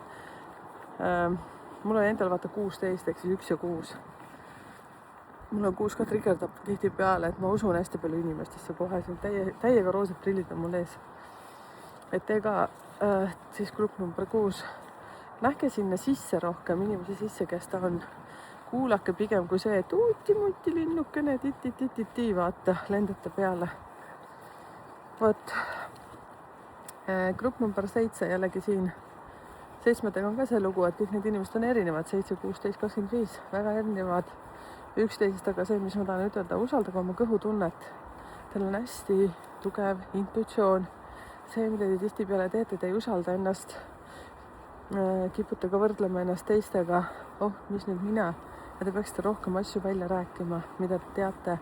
Mul on endal vaata 16, ehk siis 1 ja 6. Mul on 6 ka trigerdab tihti peale, et ma usun hästi palju inimestesse kohe, täiega roosad prillid on mul ees. Et ega siis grupp number 6, nähke sinna sisse rohkem, inimese sisse, kes ta on. Kuulake pigem kui see, et uti-muti linnukene, titi, vaata, lendate peale. Vot, grupp number 7 jällegi siin. 7 on ka see lugu, et kõik need inimesed on erinevad, 7, 16, 25, väga erinevad. 11, aga see, mis ma tahan ütelda, usaldage oma kõhutunnet. Teil on hästi tugev intuitsioon. See, mida te tihtipeale teete, te ei usalda ennast. Kipute ka võrdlema ennast teistega. Mis nüüd mina? Ja te peaksite rohkem asju välja rääkima, mida te teate.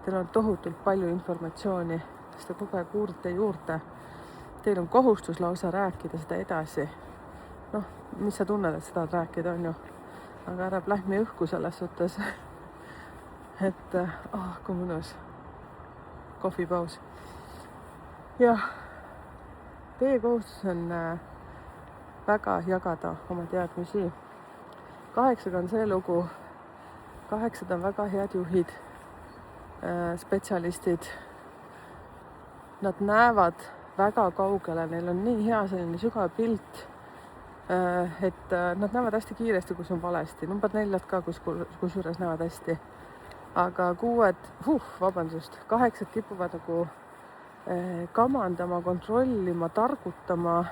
Teil on tohutult palju informatsiooni, sest te kogu aeg uurite juurde. Teil on kohustus lausa rääkida seda edasi. Mis sa tunned, et seda rääkida on ju? Aga ära plähmi õhku selles suhtes. Et, kui mõnus. Kohvipaus. Jah, teie kohustus on väga jagada oma teadmisi. 8 on see lugu. 8 on väga head juhid, spetsialistid. Nad näevad väga kaugele, neil on nii hea selline sügav pilt, et nad näevad hästi kiiresti, kus on valesti. Number 4 ka kusjuures näevad hästi. Aga 6, 8 kipuvad nagu kamandama, kontrollima, targutama.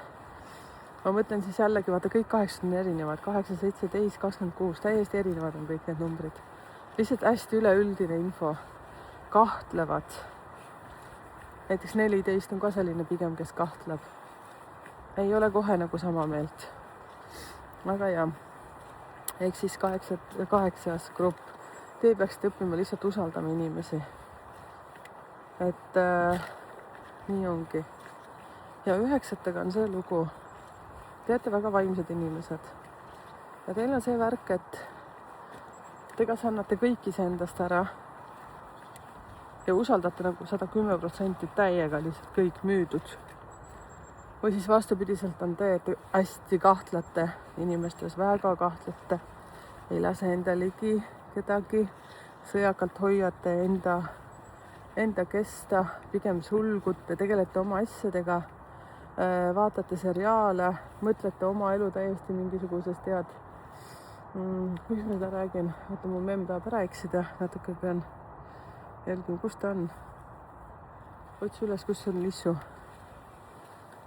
Ma mõtlen siis jällegi, vaata kõik 8 on erinevad, 8, 17, 26, täiesti erinevad on kõik need numbrid. Lihtsalt hästi üleüldine info, kahtlevad. Näiteks 14 on ka selline pigem, kes kahtleb. Ei ole kohe nagu sama meelt. Väga hea. Ehk siis 8. grupp. Te peaksite õppima lihtsalt usaldama inimesi. Et nii ongi. Ja 9 on see lugu. Te olete väga vaimsed inimesed. Ja teil on see värk, et te kas annate kõik iseendast ära ja usaldate nagu 110% täiega lihtsalt kõik müüdud. Või siis vastupidiselt on te, et hästi kahtlete inimestes, väga kahtlete. Ei lase enda ligi kedagi, sõjakalt hoiate enda kesta, pigem sulgute, tegelete oma asjadega, vaatate seriaale, mõtlete oma elu täiesti mingisugusest mis ma seda räägin, vaata mu memm tahab ära eksida, natuke pean jälgima, kus ta on. Otsi üles, kus on Lissu.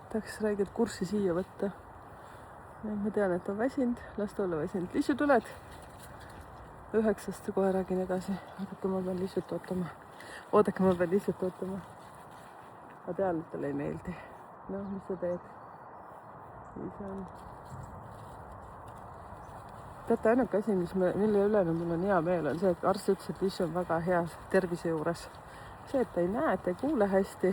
Tahaks räägida kurssi siia võtta. Ma tean, et on väsinud, las ta olla väsinud. Lissu, tuled? 9 kohe räägin edasi. Oodake, ma pean Lissut ootama. Ma tean, et talle ei meeldi. No, mis sa teed? Nii see on. Teate, ainuke asi, mille üle mul on hea meel, on see, et arst ütles, et Lissu on väga hea tervise juures. See, et ta ei näe, et ei kuule hästi,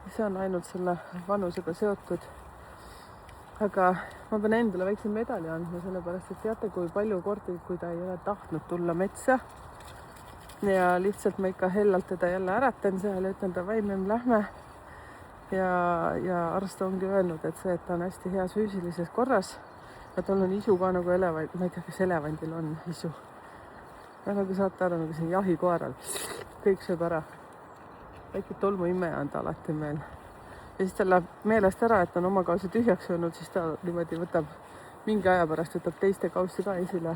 see on ainult selle vanusega seotud. Aga ma pean endale väikse medali andma, sellepärast, et teate, kui palju kordi, kui ta ei ole tahtnud tulla metsa ja lihtsalt ma ikka hellalt teda jälle äratan seal ja ütlen ta vaimem lähme. Ja arst ongi öelnud, et see, et ta on hästi heas füüsilises korras ja tal on isu ka nagu elevant, ma ei tea, kas elevandil on isu. Ja nagu saate aru, nagu see jahikoeral, kõik sööb ära. Väike tolmuimeja on ta alati meil. Ja siis tal läheb meelest ära, et on oma kausi tühjaks söönud, siis ta niimoodi võtab mingi aja pärast, võtab teiste kausi ka esile.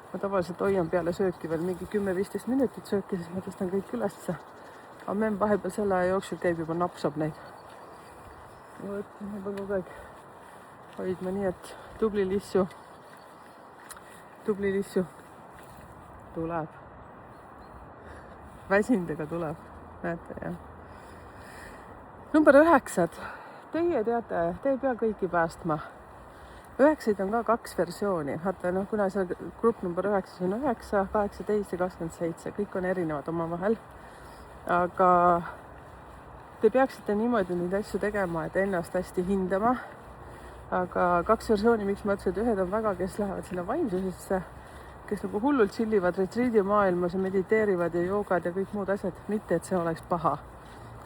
Ma tavaliselt hoian peale sööki veel mingi 10-15 minutit sööki, siis ma tõstan kõik ülesse. Aga memm vahepeal selle aja jooksul käib juba napsab neid. Ma pean kogu aeg hoidma nii, et tubli Lissu tuleb. Väsindega tuleb, näete jah. Number 9. Teie teate, te ei pea kõiki päästma. 9 on ka 2 versiooni. Vaata, kuna see grupp number 9 on 9, 18 ja 27. Kõik on erinevad omavahel. Aga te peaksite niimoodi neid asju tegema, et ennast hästi hindama. Aga 2 versiooni, miks ma ütlesin, et ühed on väga, kes lähevad sinna vaimsusesse, kes nagu hullult chillivad retriidi maailmas ja mediteerivad ja joogad ja kõik muud asjad. Mitte, et see oleks paha.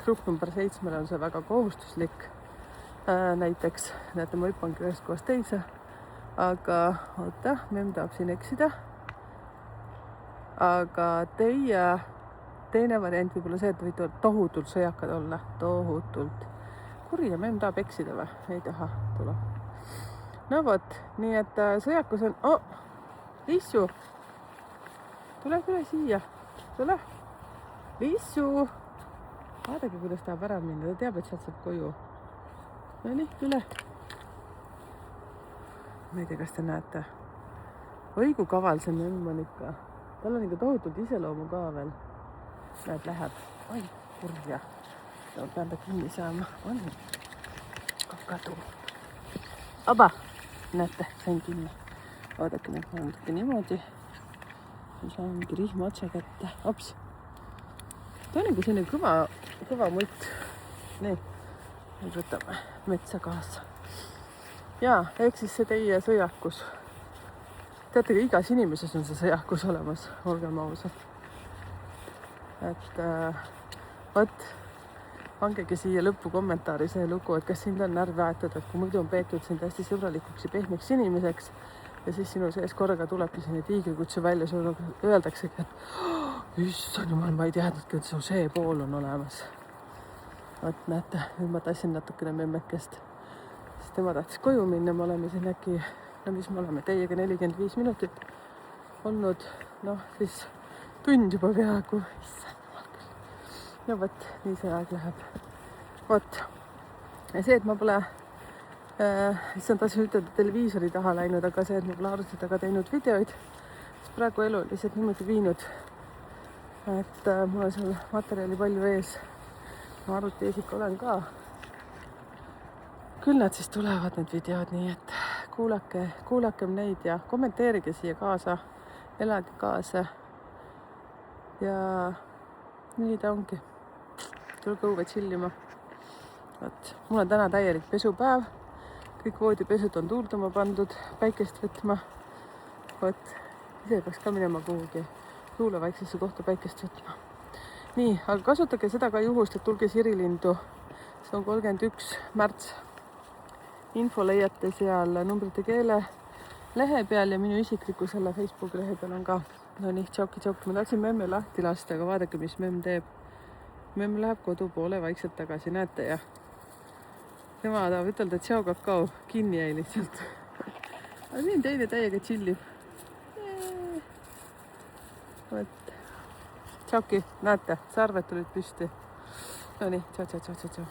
Grupp number 7 on see väga kohustuslik. Näiteks, näete, ma hüppangi ühest kohast teise. Aga oota, memm tahab siin eksida. Aga teine variant võib olla see, et võite tohutult sõjakad olla. Tohutult. Kuri ja memm tahab eksida või? Ei taha, tule. No vot, nii et sõjakus on... Lissu! Tule siia. Tule. Lissu! Vaadake, kuidas tahab ära minna. Ta teab, et sealt saab koju. No nii, üle. Ma ei tea, kas te näete. Oi, kui kaval see memm on ikka. Tal on ikka tohutult iseloomu ka veel. Näed, läheb. Oi, kurja. Ma pean ta kinni saama. On. Kakadu. Aba. Näete, sain kinni. Vaadake, nüüd ma olen niimoodi. Ma saan mingi rihma otsa kätte. Ops. Ta on nagu selline kõva mutt. Nii. Nüüd võtame metsa kaasa. Jaa, ehk siis see teie sõjakus. Teate, igas inimeses on see sõjakus olemas, olgem ausad. Et võt, pangegi siia lõppu kommentaari see lugu, et kas sind on närvi aetud, et kui muidu on peetud sind hästi sõbralikuks ja pehmeks inimeseks ja siis sinu sees korraga tulebki selline tiigrikutse välja, sulle öeldaksegi, et issand jumal, ma ei teadnudki, et su see pool on olemas. Vot näete, nüüd ma tassin natukene memmekest, sest tema tahtis koju minna, me oleme siin äkki, no mis me oleme teiega 45 minutit olnud, noh siis tund juba peaaegu, issand jumal küll. No vot, nii see aeg läheb. Vot, ja see, et ma pole, issand tasu ütelda televiisori taha läinud, aga see, et ma pole arvuti taga teinud videoid, siis praegu elu on lihtsalt niimoodi viinud, et mul on seal materjali palju ees. Ma arvuti ees ikka olen ka. Küll nad siis tulevad need videod, nii et kuulakem neid ja kommenteerige siia kaasa, elage kaasa. Ja nii ta ongi. Tulge õue chillima. Vot, mul on täna täielik pesupäev. Kõik voodipesud on tuurduma pandud, päikest võtma. Vot, ise peaks ka minema kuhugi tuuleväiksesse kohta päikest võtma. Nii, aga kasutage seda ka juhust, et tulge Sirilindu. See on 31. märts. Info leiate seal numbrite keele lehe peal ja minu isikliku selle Facebooki lehe peal on ka. No nii, tšauki. Ma tahtsin memme lahti lasta, aga vaadake, mis memm teeb. Memm läheb kodu poole vaikselt tagasi, näete ja? Tema tahab ütelda, et tšau kakao, kinni jäi lihtsalt. Aga siin teine täiega chillib. Vot. Tšauki, näete, sarved tulid püsti. No nii, tšau.